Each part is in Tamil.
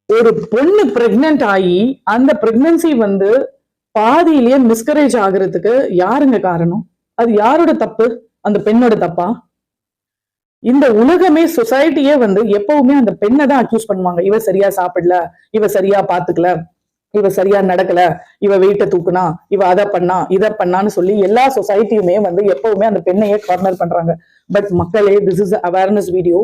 ஒரு பொண்ணு பிரெக்னென்ட் ஆகி அந்த பிரெக்னன்சி வந்து பாதியிலேயே மிஸ்கரேஜ் ஆகுறதுக்கு யாருங்க காரணம்? அது யாரோட தப்பு? அந்த பெண்ணோட தப்பா? இந்த உலகமே சொசைட்டியே வந்து எப்பவுமே அந்த பெண்ணை தான் அக்யூஸ் பண்ணுவாங்க. இவ சரியா சாப்பிடல, இவ சரியா பாத்துக்கல, இவ சரியா நடக்கல, இவ வெயிட்ட தூக்குனா, இவ அதை பண்ணா இதை பண்ணான்னு சொல்லி எல்லா சொசைட்டியுமே வந்து எப்பவுமே அந்த பெண்ணையே கார்னர் பண்றாங்க. பட் மக்களே, திஸ் இஸ் அவேர்னஸ் வீடியோ.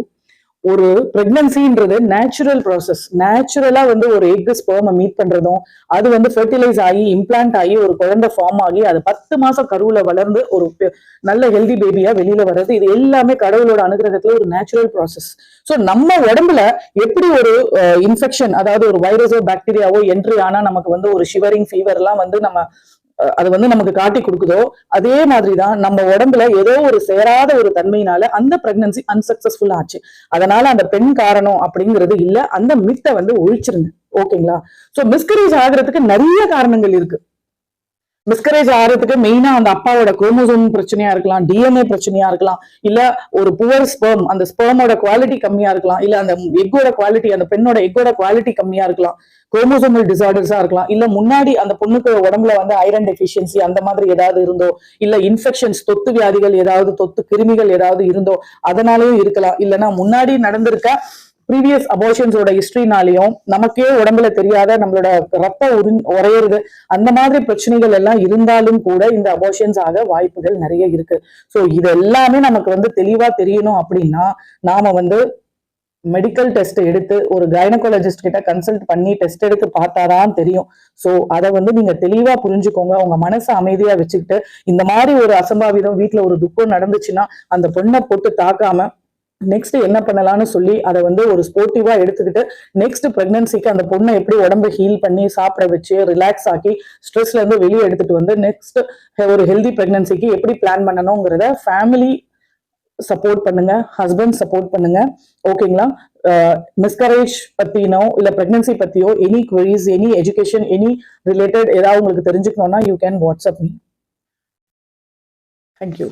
ஒரு பிரெக்னன்சின்றது நேச்சுரல் ப்ராசஸ். நேச்சுரலா வந்து ஒரு எக் ஸ்பெர்மை மீட் பண்றதும் அது வந்து ஃபெர்டிலைஸ் ஆகி இம்ப்ளான்ட் ஆகி ஒரு குழந்தை ஃபார்ம் ஆகி அது 10 மாசம் கருவுல வளர்ந்து ஒரு நல்ல ஹெல்தி பேபியா வெளியில வர்றது, இது எல்லாமே கடவுளோட அனுகிரகத்துல ஒரு நேச்சுரல் ப்ராசஸ். ஸோ நம்ம உடம்புல எப்படி ஒரு இன்ஃபெக்ஷன், அதாவது ஒரு வைரஸோ பாக்டீரியாவோ என்ட்ரி ஆனா நமக்கு வந்து ஒரு ஷிவரிங் ஃபீவர் எல்லாம் வந்து நம்ம அது வந்து நமக்கு காட்டி கொடுக்குதோ, அதே மாதிரிதான் நம்ம உடம்புல ஏதோ ஒரு சேராத ஒரு தன்மையினால அந்த பிரெக்னன்சி அன்சக்சஸ்ஃபுல் ஆச்சு. அதனால அந்த பெண் காரணம் அப்படிங்கிறது இல்ல. அந்த மித்தை வந்து ஒழிச்சிருங்க. ஓகேங்களா? சோ மிஸ்கரேஜ் ஆகுறதுக்கு நிறைய காரணங்கள் இருக்கு. மிஸ்கரேஜ் ஆகிறதுக்கு மெயினா அந்த அப்பாவோட குரோமோசோம் பிரச்சனையா இருக்கலாம், டிஎன்ஏ பிரச்சனையா இருக்கலாம், இல்ல ஒரு புவர் ஸ்பெர்ம், அந்த ஸ்பெர்மோட குவாலிட்டி கம்மியா இருக்கலாம், இல்ல அந்த எக்கோட குவாலிட்டி, அந்த பெண்ணோட எக்கோட குவாலிட்டி கம்மியா இருக்கலாம், குரோமோசோமல் டிசார்டர்ஸா இருக்கலாம், இல்ல முன்னாடி அந்த பொண்ணுக்கு உடம்புல வந்து ஐரன் டெஃபிஷியன்சி அந்த மாதிரி ஏதாவது இருந்தோ, இல்ல இன்ஃபெக்ஷன்ஸ், தொத்து வியாதிகள் ஏதாவது, தொத்து கிருமிகள் ஏதாவது இருந்தோ அதனாலயும் இருக்கலாம். இல்லைன்னா முன்னாடி நடந்திருக்க ப்ரீவியஸ் அபார்ஷன்ஸோட ஹிஸ்டரினாலையும் நமக்கே உடம்புல தெரியாத நம்மளோட ரத்த உறையிறது அந்த மாதிரி பிரச்சனைகள் எல்லாம் இருந்தாலும் கூட இந்த அபார்ஷன்ஸ் ஆக வாய்ப்புகள் நிறைய இருக்கு. ஸோ இது எல்லாமே நமக்கு வந்து தெளிவா தெரியணும் அப்படின்னா நாம வந்து மெடிக்கல் டெஸ்ட் எடுத்து ஒரு கைனகாலஜிஸ்ட் கிட்ட கன்சல்ட் பண்ணி டெஸ்ட் எடுத்து பார்த்தாதான் தெரியும். ஸோ அதை வந்து நீங்க தெளிவா புரிஞ்சுக்கோங்க. உங்க மனசை அமைதியா வச்சுக்கிட்டு இந்த மாதிரி ஒரு அசம்பாவிதம் வீட்டுல ஒரு துக்கம் நடந்துச்சுன்னா அந்த பொண்ணை போட்டு தாக்காம நெக்ஸ்ட் என்ன பண்ணலாம்னு சொல்லி அதை வந்து ஒரு ஸ்போர்ட்டிவா எடுத்துக்கிட்டு நெக்ஸ்ட் பிரெக்னன்சிக்கு அந்த பொண்ணை எப்படி உடம்பு ஹீல் பண்ணி சாப்பிட வச்சு ரிலாக்ஸ் ஆக்கி ஸ்ட்ரெஸ்ல இருந்து வெளியே எடுத்துட்டு வந்து நெக்ஸ்ட் ஒரு ஹெல்தி பிரெக்னன்சிக்கு எப்படி பிளான் பண்ணணுங்கிறத ஃபேமிலி சப்போர்ட் பண்ணுங்க, ஹஸ்பண்ட் சப்போர்ட் பண்ணுங்க. ஓகேங்களா? மிஸ்கரேஜ் பத்தினோ இல்ல பிரெக்னன்சி பத்தியோ any queries, any education, any related ஏதாவது உங்களுக்கு தெரிஞ்சுக்கணும்னா you can WhatsApp me. Thank you.